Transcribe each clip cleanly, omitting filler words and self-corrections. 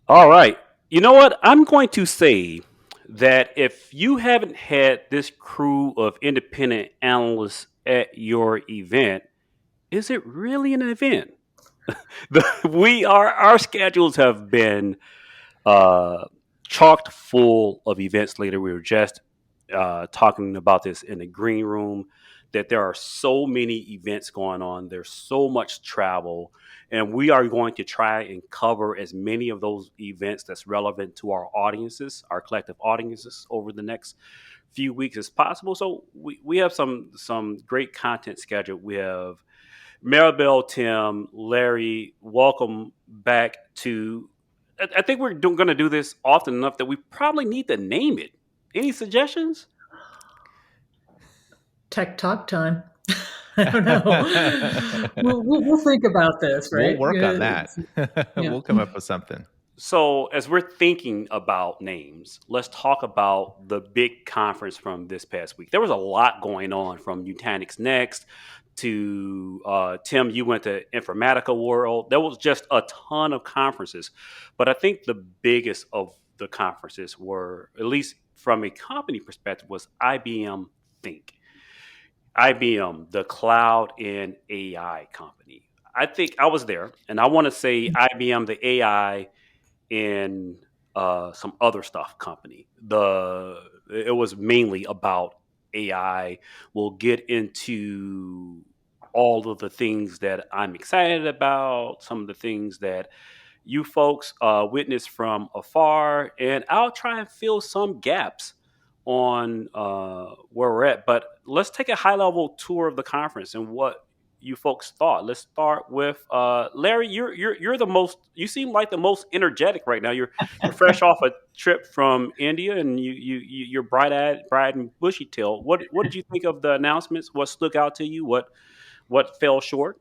All right. You know what? I'm going to say that if you haven't had this crew of independent analysts at your event, is it really an event? We are our schedules have been uh, chocked full of events later. We were just talking about this in the green room that there are so many events going on. There's so much travel, and we are going to try and cover as many of those events that's relevant to our audiences, our collective audiences, over the next few weeks as possible. So we have some great content scheduled. We have Maribel, Tim, Larry, welcome back to. I think we're going to do this often enough that we probably need to name it. Any suggestions? Tech talk time. I don't know. We'll think about this, We'll right? work on that. It's- yeah. We'll come up with something. So, as we're thinking about names, let's talk about the big conference from this past week. There was a lot going on from Nutanix Next to Tim, you went to Informatica World. There was just a ton of conferences. But I think the biggest of the conferences were, at least from a company perspective, was IBM Think. IBM, the cloud and AI company. I think I was there, and I want to say IBM, the AI, and some other stuff company. It was mainly about AI. We'll get into all of the things that I'm excited about, some of the things that you folks witness from afar, and I'll try and fill some gaps on where we're at. But let's take a high level tour of the conference and what you folks thought. Let's start with Larry. You're the most. You seem like the most energetic right now. You're fresh off a trip from India, and you're bright and bushy tailed. What did you think of the announcements? What stuck out to you? What fell short?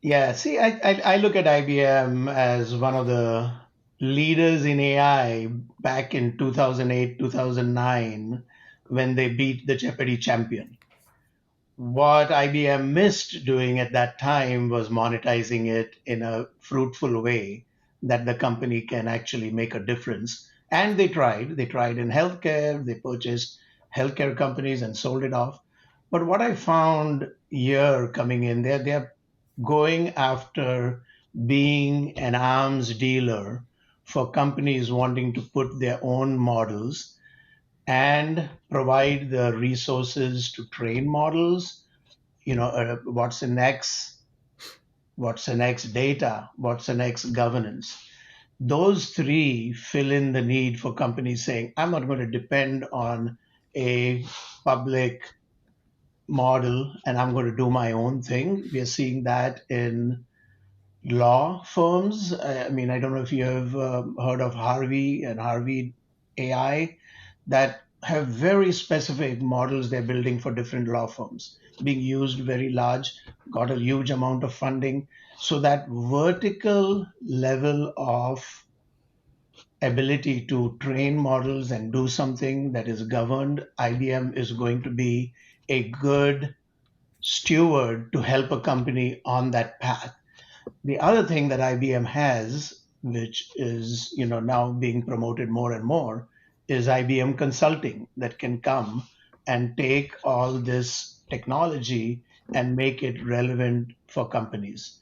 Yeah, see, I look at IBM as one of the leaders in AI back in 2008, 2009, when they beat the Jeopardy champion. What IBM missed doing at that time was monetizing it in a fruitful way that the company can actually make a difference. And they tried. They tried in healthcare, they purchased healthcare companies and sold it off. But what I found here coming in, they're going after being an arms dealer for companies wanting to put their own models and provide the resources to train models. What's the next? What's the next data? What's the next governance? Those three fill in the need for companies saying, I'm not going to depend on a public model and I'm going to do my own thing. We are seeing that in law firms. I mean, I don't know if you have heard of Harvey and Harvey AI that have very specific models they're building for different law firms, being used very large, got a huge amount of funding. So that vertical level of ability to train models and do something that is governed, IBM is going to be a good steward to help a company on that path. The other thing that IBM has, which is now being promoted more and more, is IBM Consulting that can come and take all this technology and make it relevant for companies.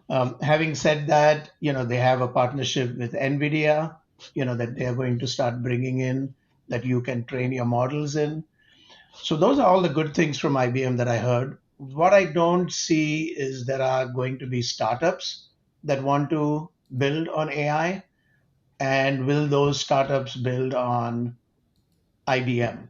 Having said that, they have a partnership with NVIDIA, that they're going to start bringing in that you can train your models in. So those are all the good things from IBM that I heard. What I don't see is there are going to be startups that want to build on AI, and will those startups build on IBM?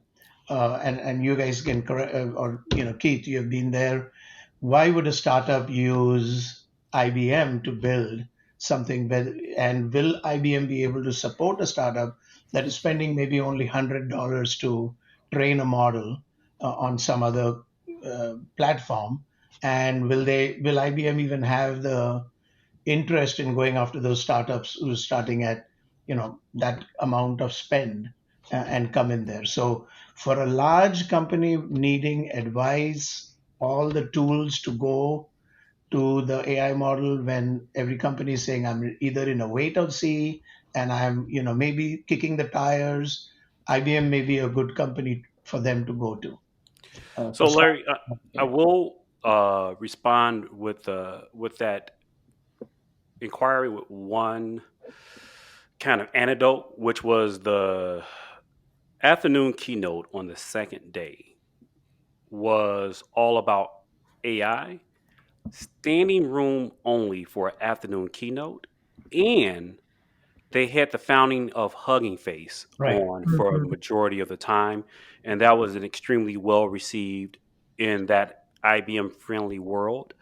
And you guys can correct, or Keith, you have been there. Why would a startup use IBM to build something? And will IBM be able to support a startup that is spending maybe only $100 to train a model on some other platform? And will IBM even have the interest in going after those startups who's starting at that amount of spend and come in there? So for a large company needing advice, all the tools to go to the AI model when every company is saying I'm either in a wait and see and I'm, maybe kicking the tires. IBM may be a good company for them to go to. For So, start. Larry, I will respond with that inquiry with one kind of anecdote, which was the afternoon keynote on the second day was all about AI, standing room only for an afternoon keynote, and they had the founding of Hugging Face Right. on for a majority of the time, and that was an extremely well received in that IBM friendly world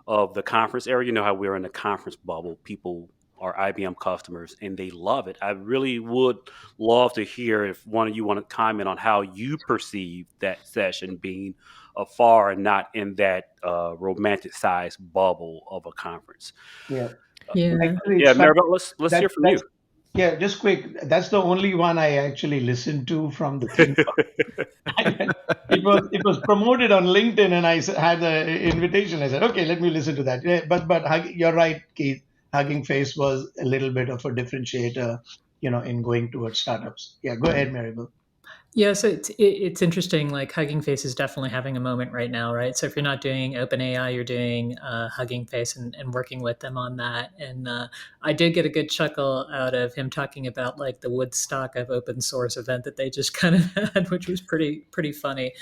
of the conference area. You know how we're in the conference bubble. People are IBM customers and they love it. I really would love to hear if one of you want to comment on how you perceive that session being afar and not in that romanticized bubble of a conference. Yeah. Yeah. Actually, Yeah, it's funny. Maribel, let's hear from That's you. yeah. Just quick. That's the only one I actually listened to from the theme. It was promoted on LinkedIn, and I had the invitation. I said, okay, let me listen to that. Yeah, but you're right, Keith. Hugging Face was a little bit of a differentiator, in going towards startups. Yeah, go ahead, Maribel. Yeah, so it's interesting. Like Hugging Face is definitely having a moment right now, right? So if you're not doing OpenAI, you're doing Hugging Face and working with them on that. And I did get a good chuckle out of him talking about like the Woodstock of open source event that they just kind of had, which was pretty funny.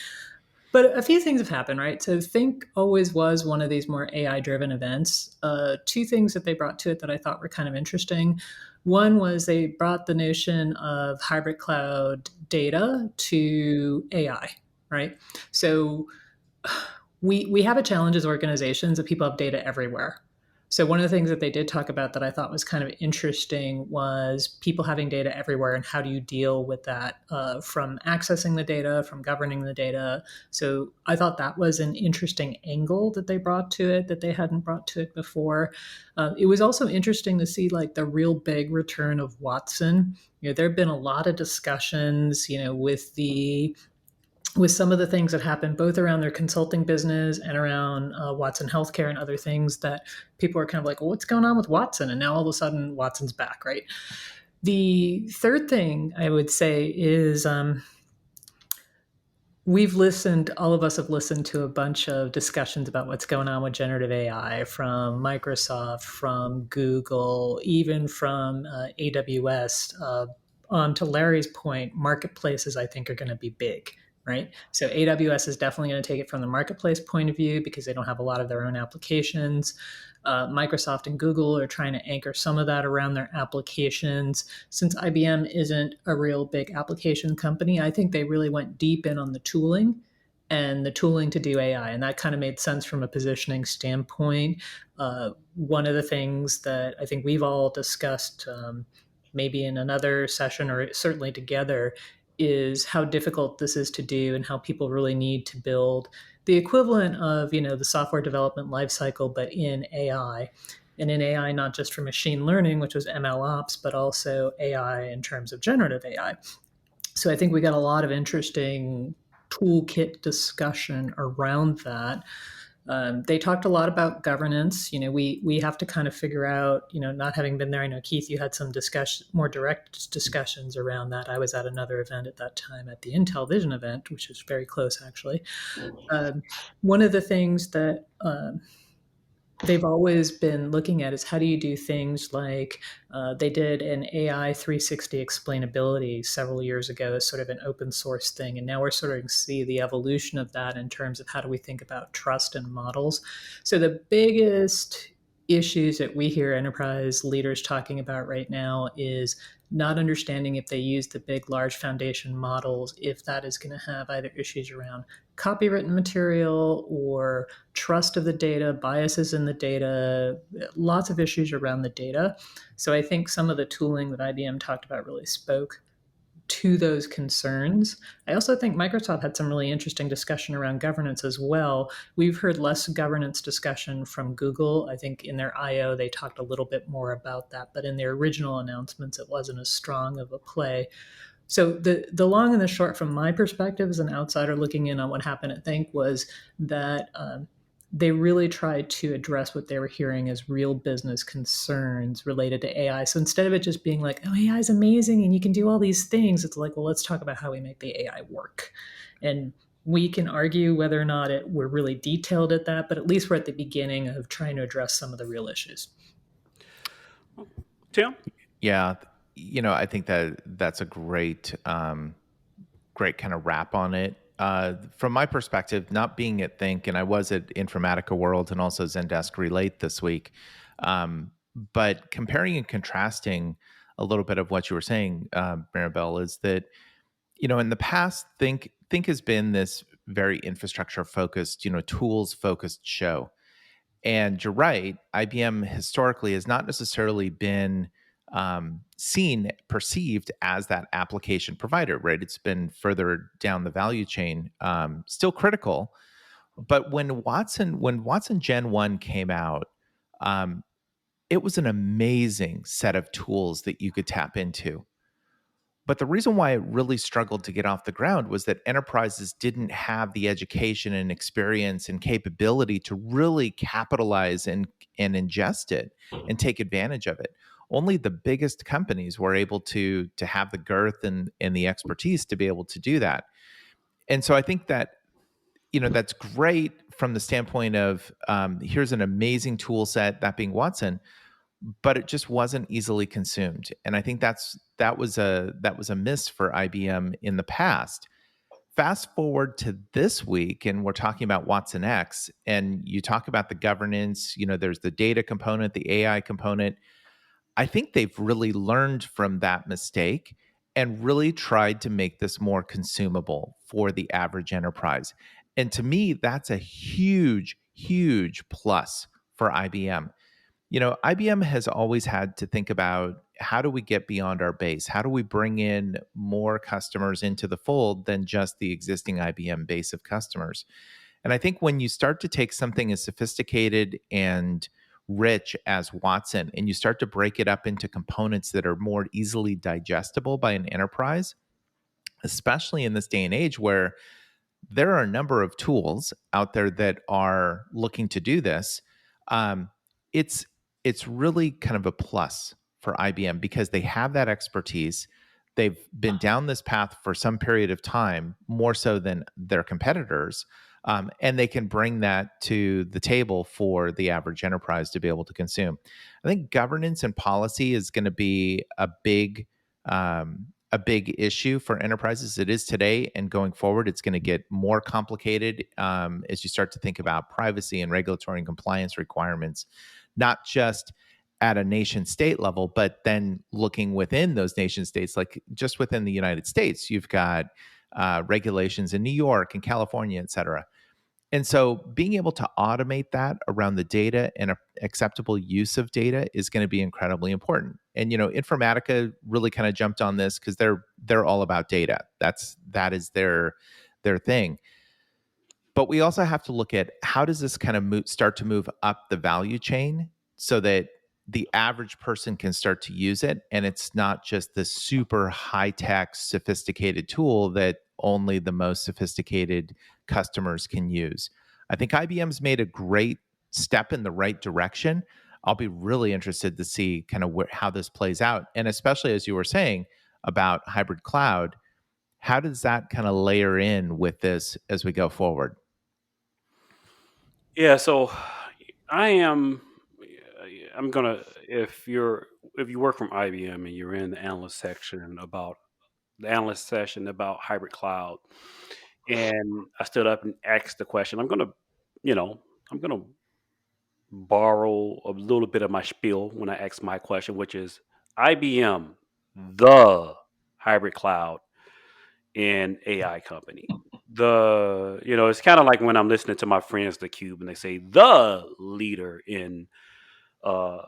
But a few things have happened, right? So Think always was one of these more AI driven events. Two things that they brought to it that I thought were kind of interesting. One was they brought the notion of hybrid cloud data to AI, right? So we have a challenge as organizations that people have data everywhere. So one of the things that they did talk about that I thought was kind of interesting was people having data everywhere and how do you deal with that from accessing the data, from governing the data. So I thought that was an interesting angle that they brought to it that they hadn't brought to it before. It was also interesting to see like the real big return of Watson. There have been a lot of discussions, with some of the things that happened both around their consulting business and around Watson Healthcare and other things that people are kind of like, well, what's going on with Watson? And now all of a sudden Watson's back, right? The third thing I would say is all of us have listened to a bunch of discussions about what's going on with generative AI from Microsoft, from Google, even from AWS. On to Larry's point, marketplaces I think are going to be big, right? So AWS is definitely going to take it from the marketplace point of view because they don't have a lot of their own applications. Microsoft and Google are trying to anchor some of that around their applications. Since IBM isn't a real big application company, I think they really went deep in on the tooling and the tooling to do AI. And that kind of made sense from a positioning standpoint. One of the things that I think we've all discussed, maybe in another session or certainly together, is how difficult this is to do and how people really need to build the equivalent of the software development lifecycle, but in AI. And in AI, not just for machine learning, which was ML ops, but also AI in terms of generative AI. So I think we got a lot of interesting toolkit discussion around that. They talked a lot about governance. We have to kind of figure out, not having been there. I know Keith, you had some more direct discussions around that. I was at another event at that time, at the Intel Vision event, which was very close actually. One of the things that they've always been looking at is how do you do things like they did an AI 360 explainability several years ago as sort of an open source thing. And now we're starting to see the evolution of that in terms of how do we think about trust and models. So the biggest issues that we hear enterprise leaders talking about right now is not understanding if they use the big, large foundation models, if that is going to have either issues around copywritten material or trust of the data, biases in the data, lots of issues around the data. So I think some of the tooling that IBM talked about really spoke to those concerns. I also think Microsoft had some really interesting discussion around governance as well. We've heard less governance discussion from Google. I think in their I/O they talked a little bit more about that, but in their original announcements it wasn't as strong of a play. So the long and the short from my perspective as an outsider looking in on what happened at Think was that they really tried to address what they were hearing as real business concerns related to AI. So instead of it just being like, oh, AI is amazing and you can do all these things, it's like, well, let's talk about how we make the AI work. And we can argue whether or not we're really detailed at that, but at least we're at the beginning of trying to address some of the real issues. Tim? Yeah, I think that's a great, great kind of wrap on it. From my perspective, not being at Think, and I was at Informatica World and also Zendesk Relate this week, but comparing and contrasting a little bit of what you were saying, Maribel, is that in the past, Think has been this very infrastructure focused, tools focused show. And you're right, IBM historically has not necessarily been perceived as that application provider, right? It's been further down the value chain, still critical. But when Watson Gen 1 came out, um, it was an amazing set of tools that you could tap into. But the reason why it really struggled to get off the ground was that enterprises didn't have the education and experience and capability to really capitalize and ingest it and take advantage of it. Only the biggest companies were able to have the girth and the expertise to be able to do that. And so I think that that's great from the standpoint of here's an amazing tool set, that being Watson, but it just wasn't easily consumed. And I think that was a miss for IBM in the past. Fast forward to this week, and we're talking about Watson X, and you talk about the governance. There's the data component, the AI component. I think they've really learned from that mistake and really tried to make this more consumable for the average enterprise. And to me, that's a huge, huge plus for IBM. IBM has always had to think about how do we get beyond our base? How do we bring in more customers into the fold than just the existing IBM base of customers? And I think when you start to take something as sophisticated and rich as Watson and you start to break it up into components that are more easily digestible by an enterprise, especially in this day and age where there are a number of tools out there that are looking to do this. It's it's really kind of a plus for IBM because they have that expertise. They've been down this path for some period of time, more so than their competitors, and they can bring that to the table for the average enterprise to be able to consume. I think governance and policy is going to be a big issue for enterprises. It is today, and going forward, it's going to get more complicated as you start to think about privacy and regulatory and compliance requirements, not just at a nation state level, but then looking within those nation states, like just within the United States, you've got regulations in New York and California, et cetera. And so being able to automate that around the data and acceptable use of data is going to be incredibly important. And Informatica really kind of jumped on this because they're all about data. That is their thing. But we also have to look at how does this kind of start to move up the value chain so that the average person can start to use it, and it's not just this super high-tech, sophisticated tool that only the most sophisticated customers can use. I think IBM's made a great step in the right direction. I'll be really interested to see kind of how this plays out, and especially as you were saying about hybrid cloud, how does that kind of layer in with this as we go forward? Yeah, so I am. I'm gonna if you work from IBM and you're in the analyst session about hybrid cloud, and I stood up and asked the question. You know, I'm gonna borrow a little bit of my spiel when I ask my question, which is IBM, the hybrid cloud and AI company. It's kind of like when I'm listening to my friends, the Cube, and they say the leader in uh,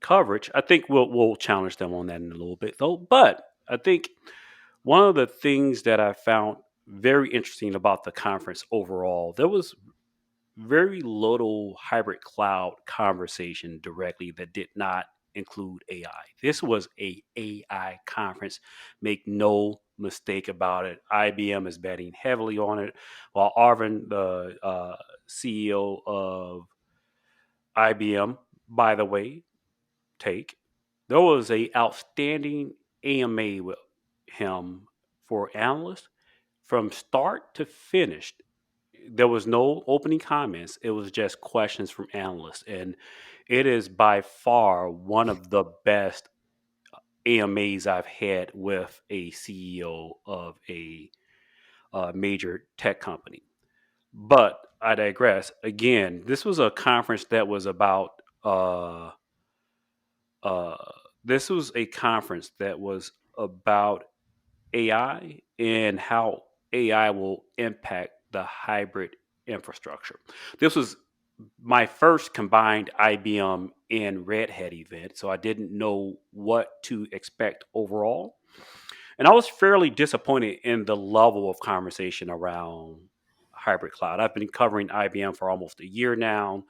coverage. I think we'll challenge them on that in a little bit, though. But I think one of the things that I found very interesting about the conference overall, there was very little hybrid cloud conversation directly that did not include AI. This was a AI conference. Make no mistake about it. IBM is betting heavily on it, while Arvind, the CEO of IBM, by the way, there was a outstanding AMA with him for analysts from start to finish. There was no opening comments. It was just questions from analysts, and it is by far one of the best AMAs I've had with a CEO of a major tech company. But I digress. Again, this was a conference that was about. Uh, this was a conference that was about AI and how AI will impact the hybrid infrastructure. This was my first combined IBM and Red Hat event, so I didn't know what to expect overall. And I was fairly disappointed in the level of conversation around hybrid cloud. I've been covering IBM for almost a year now.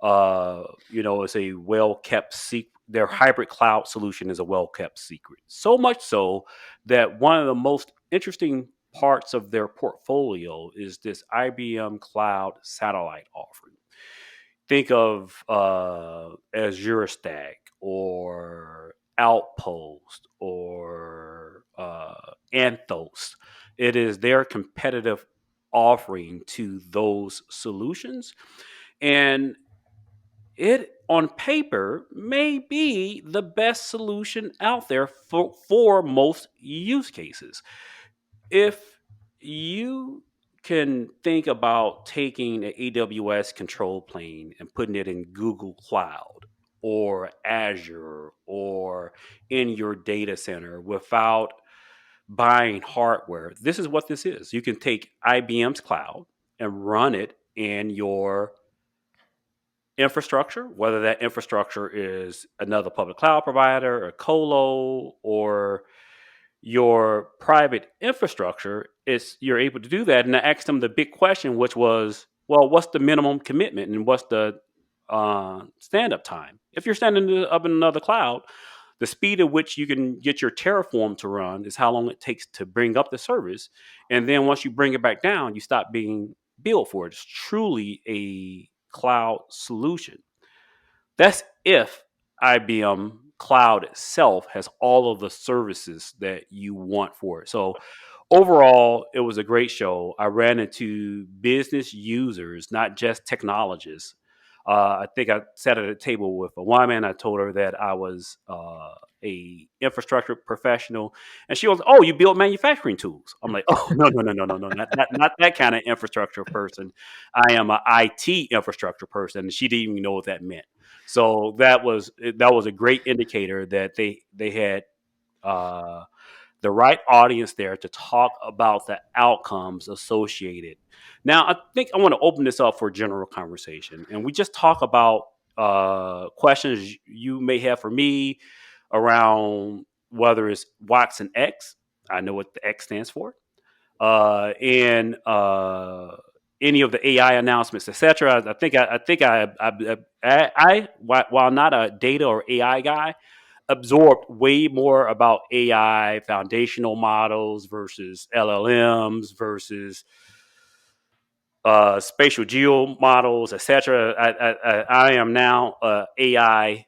It's a well kept secret. Their hybrid cloud solution is a well kept secret. So much so that one of the most interesting parts of their portfolio is this IBM Cloud satellite offering. Think of Azure Stack or Outpost or Anthos. It is their competitive offering to those solutions. And it on paper may be the best solution out there for most use cases. If you can think about taking an AWS control plane and putting it in Google Cloud or Azure or in your data center without buying hardware, this is what this is. You can take IBM's cloud and run it in your infrastructure, whether that infrastructure is another public cloud provider, a colo, or your private infrastructure. Is you're able to do that. And I asked them the big question, which was, well, what's the minimum commitment and what's the stand up time? If you're standing up in another cloud, the speed at which you can get your Terraform to run is how long it takes to bring up the service. And then once you bring it back down, you stop being billed for it. It's truly a cloud solution. That's if IBM Cloud itself has all of the services that you want for it. So overall, it was a great show. I ran into business users, not just technologists. I think I sat at a table with a woman. I told her that I was a infrastructure professional, and she was, "Oh, you build manufacturing tools." I'm like, "Oh, no, not that kind of infrastructure person. I am an IT infrastructure person." And she didn't even know what that meant. So that was a great indicator that they had uh, the right audience there to talk about the outcomes associated. Now, I think I want to open this up for general conversation, and we just talk about questions you may have for me around whether it's Watson X. I know what the X stands for, and any of the AI announcements, etc. I, while not a data or AI guy, absorbed way more about AI foundational models versus LLMs versus spatial geo models, etc. I am now a AI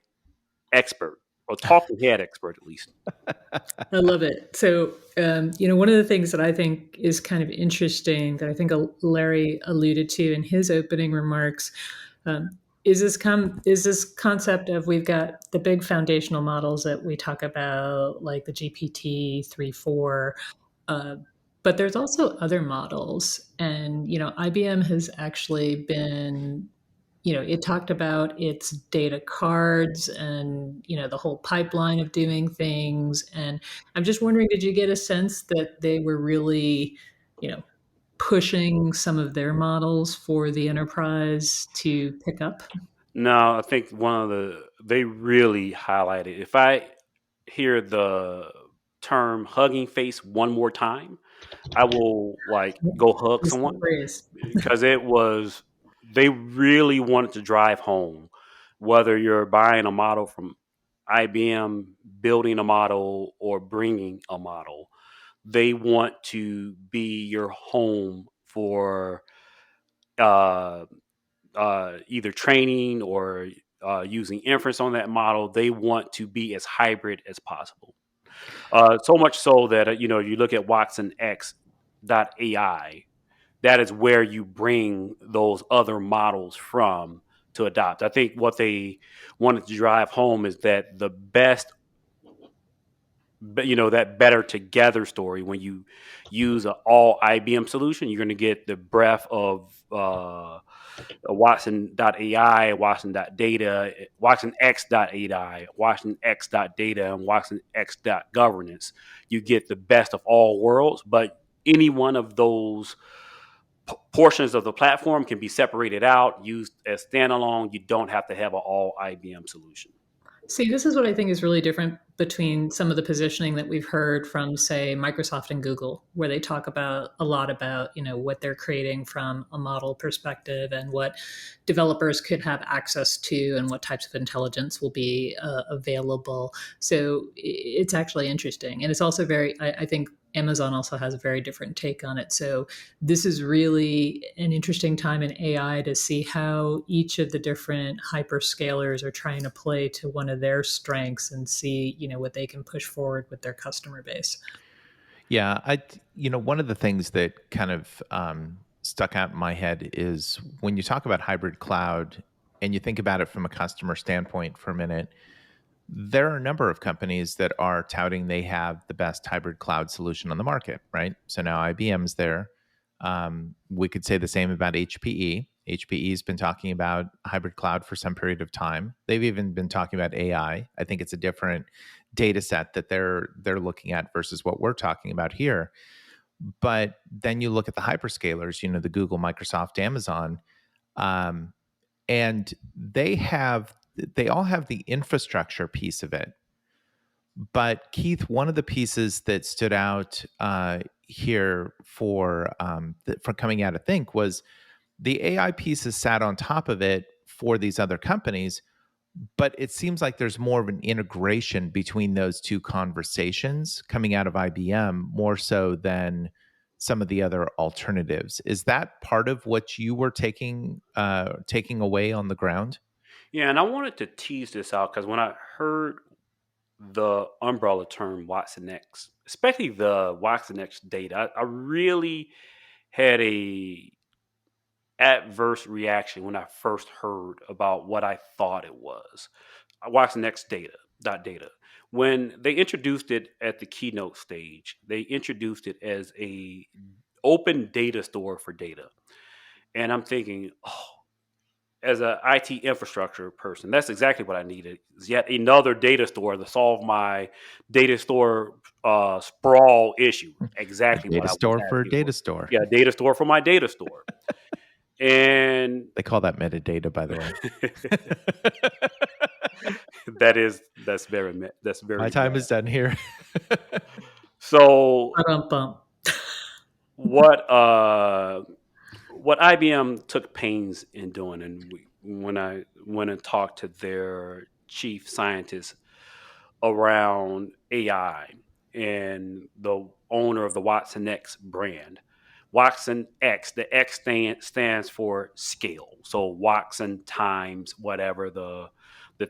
expert or talking head expert at least. I love it. So, one of the things that I think is kind of interesting that I think Larry alluded to in his opening remarks um, is this concept of we've got the big foundational models that we talk about, like the GPT 3, 4, uh, but there's also other models, and IBM has actually been it talked about its data cards and, the whole pipeline of doing things. And I'm just wondering, did you get a sense that they were really, you know, pushing some of their models for the enterprise to pick up? No, I think they really highlighted. If I hear the term hugging face one more time, I will like go hug Use the someone phrase. because they really wanted to drive home whether you're buying a model from IBM, building a model, or bringing a model. they want to be your home for uh, either training or using inference on that model. They want to be as hybrid as possible. So much so that you look at Watson X AI. That is where you bring those other models from to adopt. I think what they wanted to drive home is that the best, that better together story. When you use an all IBM solution, you're going to get the breadth of Watson AI, Watson Data, Watson X AI, Watson X Data, and Watson X Governance. You get the best of all worlds, but any one of those portions of the platform can be separated out, used as standalone. You don't have to have an all IBM solution. See, this is what I think is really different between some of the positioning that we've heard from, say, Microsoft and Google, where they talk about a lot about, what they're creating from a model perspective and what developers could have access to and what types of intelligence will be available. So it's actually interesting. And it's also I think Amazon also has a very different take on it. So this is really an interesting time in AI to see how each of the different hyperscalers are trying to play to one of their strengths and see, what they can push forward with their customer base. Yeah, one of the things that kind of stuck out in my head is when you talk about hybrid cloud and you think about it from a customer standpoint for a minute, there are a number of companies that are touting they have the best hybrid cloud solution on the market, right? So now IBM's there. We could say the same about HPE. HPE's been talking about hybrid cloud for some period of time. They've even been talking about AI. I think it's a different data set that they're looking at versus what we're talking about here. But then you look at the hyperscalers, the Google, Microsoft, Amazon, um, and they all have the infrastructure piece of it. But Keith, one of the pieces that stood out here for coming out of Think was the AI pieces sat on top of it for these other companies, but it seems like there's more of an integration between those two conversations coming out of IBM more so than some of the other alternatives. Is that part of what you were taking away on the ground? Yeah, and I wanted to tease this out because when I heard the umbrella term Watson X, especially the Watson X data, I really had a adverse reaction when I first heard about what I thought it was. Watson X data. When they introduced it at the keynote stage, they introduced it as a open data store for data. And I'm thinking, oh, as an IT infrastructure person, that's exactly what I needed. Is yet another data store to solve my data store sprawl issue. A Exactly what data I was store for a asking for. data store. Yeah, data store for my data store. And They call that metadata, by the way. that's very My time bad. is done here. So Bum. what what IBM took pains in doing, and when I went and talked to their chief scientist around AI and the owner of the Watson X brand. Watson X, the X stands for scale. So Watson times whatever the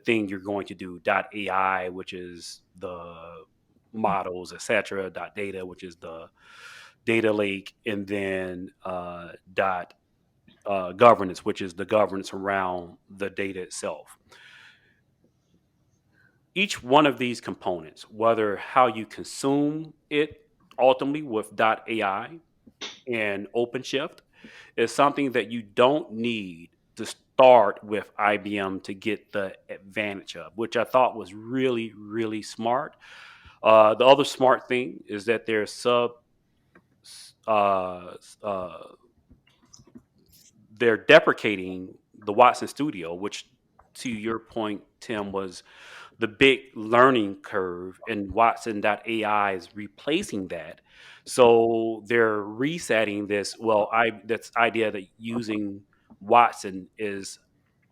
thing you're going to do. .ai, which is the models, etc. .data, which is the data lake, and then dot governance, which is the governance around the data itself. Each one of these components, whether how you consume it ultimately with .ai and OpenShift, is something that you don't need to start with IBM to get the advantage of, which I thought was really, really smart. The other smart thing is that uh, uh, they're deprecating the Watson Studio, which, to your point, Tim, was the big learning curve, and Watson AI is replacing that. So they're resetting this. Well, this idea that using Watson is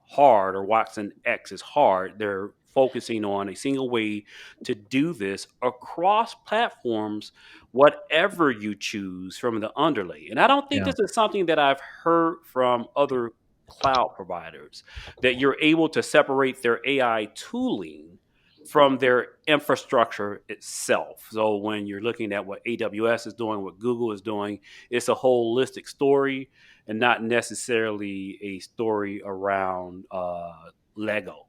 hard or Watson X is hard. They're focusing on a single way to do this across platforms, whatever you choose from the underlay. And I don't think Yeah. this is something that I've heard from other cloud providers, that you're able to separate their AI tooling from their infrastructure itself. So when you're looking at what AWS is doing, what Google is doing, it's a holistic story and not necessarily a story around Lego.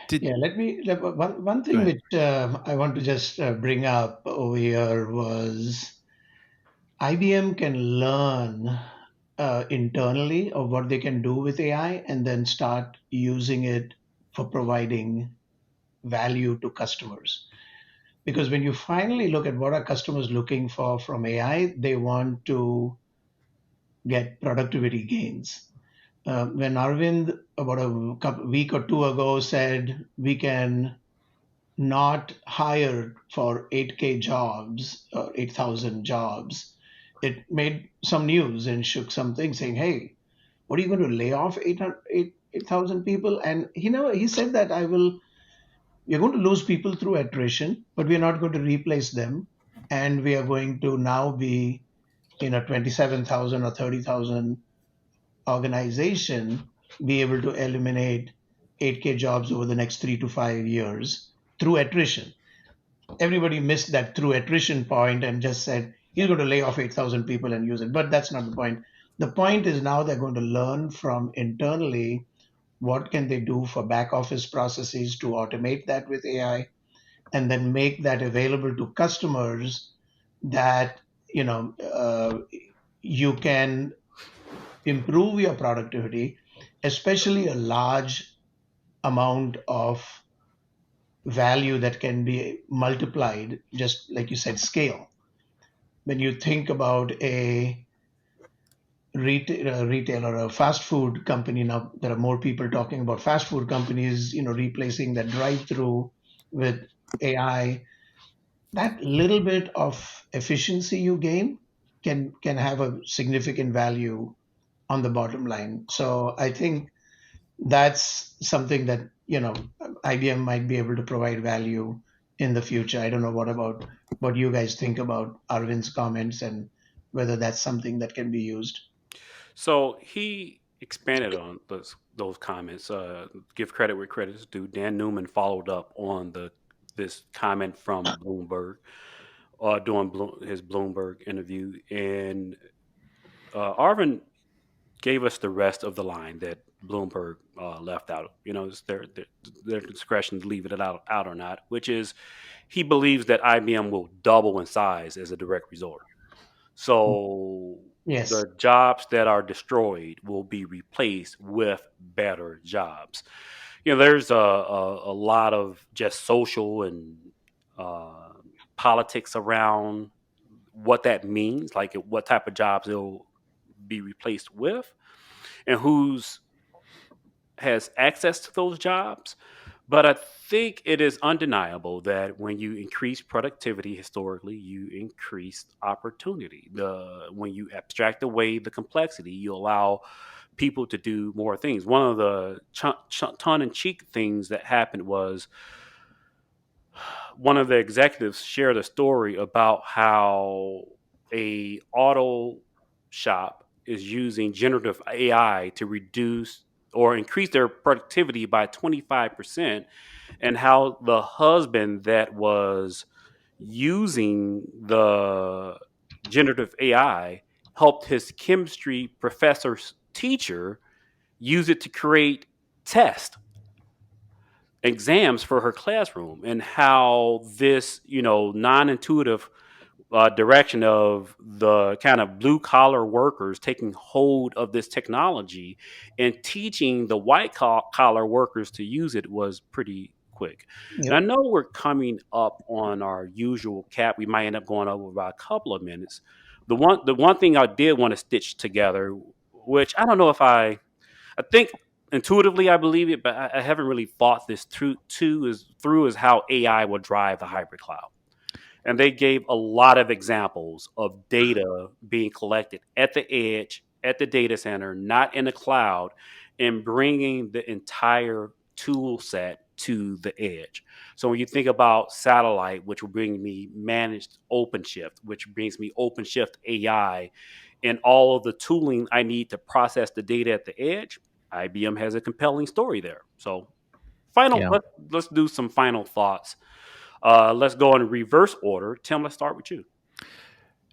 Did Yeah, one Go thing ahead. which I want to just bring up over here was IBM can learn internally of what they can do with AI and then start using it for providing value to customers. Because when you finally look at what are customers looking for from AI, they want to get productivity gains. When Arvind, about week or two ago, said we can not hire for 8K jobs or 8,000 jobs, it made some news and shook some things saying, hey, what are you going to lay off 8,000 people? And he said that we're going to lose people through attrition, but we're not going to replace them. And we are going to now be in a 27,000 or 30,000 organization, be able to eliminate 8K jobs over the next 3 to 5 years through attrition. Everybody missed that through attrition point and just said, he's going to lay off 8,000 people and use it. But that's not the point. The point is now they're going to learn from internally what can they do for back office processes to automate that with AI and then make that available to customers that you can improve your productivity, especially a large amount of value that can be multiplied, just like you said, scale. When you think about a retailer, a fast food company, now there are more people talking about fast food companies, replacing that drive-through with AI. That little bit of efficiency you gain can have a significant value on the bottom line. So I think that's something that IBM might be able to provide value in the future. I don't know what you guys think about Arvind's comments and whether that's something that can be used. So he expanded on those comments. Give credit where credit is due. Dan Newman followed up on this comment from Bloomberg during his Bloomberg interview, and Arvin gave us the rest of the line that Bloomberg left out. It's their discretion to leave it out or not, which is he believes that IBM will double in size as a direct result. So Yes. the jobs that are destroyed will be replaced with better jobs. There's a lot of just social and uh, politics around what that means, like what type of jobs they'll be replaced with, and who's has access to those jobs. But I think it is undeniable that when you increase productivity historically, you increase opportunity. When you abstract away the complexity, you allow people to do more things. One of the tongue in cheek things that happened was one of the executives shared a story about how a auto shop is using generative AI to reduce or increase their productivity by 25%, and how the husband that was using the generative AI helped his chemistry professor's teacher use it to create tests, exams for her classroom, and how this non-intuitive direction of the kind of blue collar workers taking hold of this technology and teaching the white collar workers to use it was pretty quick. And I Yep. know we're coming up on our usual cap. We might end up going over by a couple of minutes. The one thing I did want to stitch together, which I don't know if I think intuitively I believe it, but I haven't really thought this through is how AI will drive the hybrid cloud. And they gave a lot of examples of data being collected at the edge, at the data center, not in the cloud, and bringing the entire tool set to the edge. So when you think about satellite, which will bring me managed OpenShift, which brings me OpenShift AI, and all of the tooling I need to process the data at the edge, IBM has a compelling story there. So Yeah. let's do some final thoughts. Let's go in reverse order. Tim, let's start with you.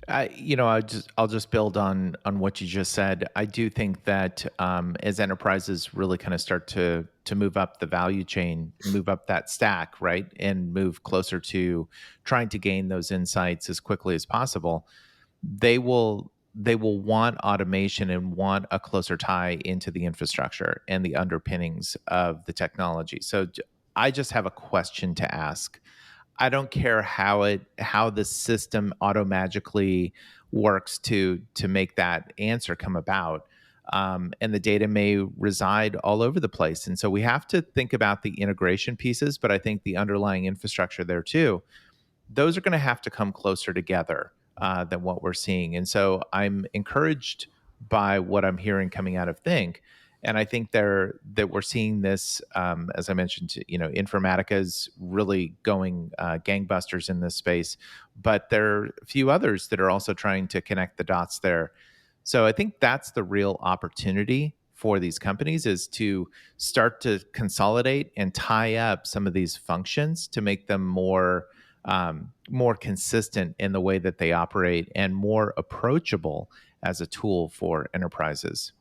I'll just build on what you just said. I do think that as enterprises really kind of start to move up the value chain, move up that stack, right, and move closer to trying to gain those insights as quickly as possible, they will want automation and want a closer tie into the infrastructure and the underpinnings of the technology. So I just have a question to ask. I don't care how the system automagically works to make that answer come about. And the data may reside all over the place. And so we have to think about the integration pieces, but I think the underlying infrastructure there too, those are going to have to come closer together than what we're seeing. And so I'm encouraged by what I'm hearing coming out of Think. And I think that we're seeing this, as I mentioned, Informatica is really going gangbusters in this space, but there are a few others that are also trying to connect the dots there. So I think that's the real opportunity for these companies, is to start to consolidate and tie up some of these functions to make them more consistent in the way that they operate and more approachable as a tool for enterprises.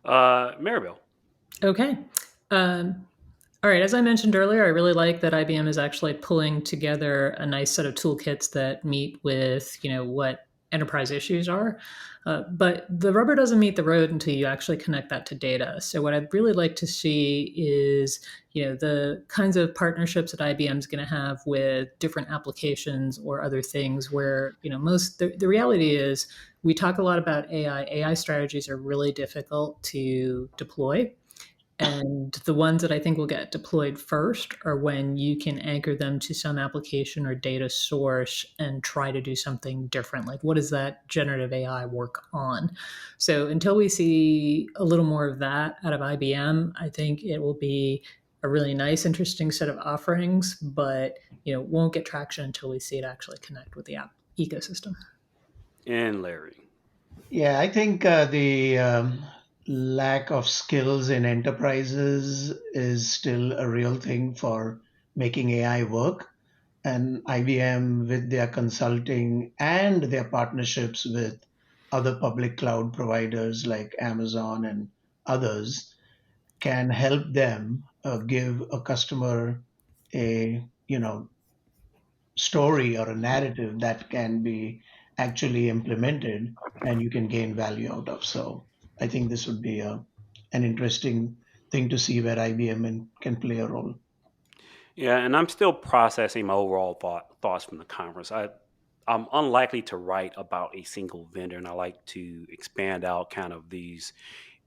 Maribel. Okay. All right. As I mentioned earlier, I really like that IBM is actually pulling together a nice set of toolkits that meet with, what enterprise issues are. But the rubber doesn't meet the road until you actually connect that to data. So what I'd really like to see is, the kinds of partnerships that IBM is going to have with different applications or other things where, the reality is we talk a lot about AI. AI strategies are really difficult to deploy. And the ones that I think will get deployed first are when you can anchor them to some application or data source and try to do something different. Like, what does that generative AI work on? So until we see a little more of that out of IBM, I think it will be a really nice, interesting set of offerings, but won't get traction until we see it actually connect with the app ecosystem. And Larry. Yeah, I think the lack of skills in enterprises is still a real thing for making AI work. And IBM, with their consulting and their partnerships with other public cloud providers like Amazon and others, can help them give a customer a story or a narrative that can be actually implemented and you can gain value out of. So I think this would be an interesting thing to see where IBM can play a role. Yeah, and I'm still processing my overall thoughts from the conference. I'm unlikely to write about a single vendor, and I like to expand out kind of these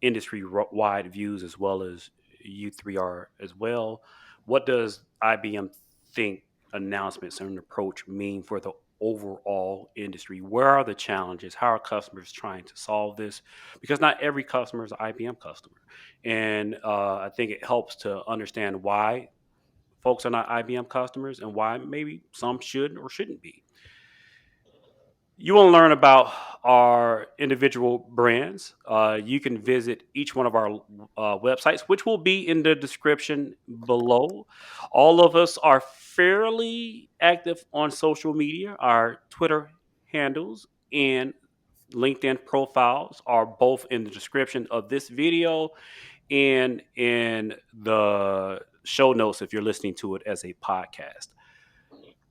industry-wide views as well as you three are as well. What does IBM think announcements and approach mean for the overall industry? Where are the challenges? How are customers trying to solve this? Because not every customer is an IBM customer, and I think it helps to understand why folks are not IBM customers and why maybe some should or shouldn't be. You want to learn about our individual brands. You can visit each one of our websites, which will be in the description below. All of us are fairly active on social media. Our Twitter handles and LinkedIn profiles are both in the description of this video and in the show notes if you're listening to it as a podcast.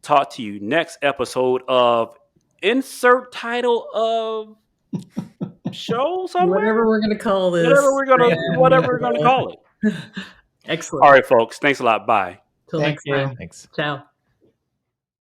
Talk to you next episode of insert title of show somewhere. Whatever we're going to call this. Whatever we're gonna call it. Excellent. All right, folks. Thanks a lot. Bye. Till Thank next you. time. Thanks. Ciao.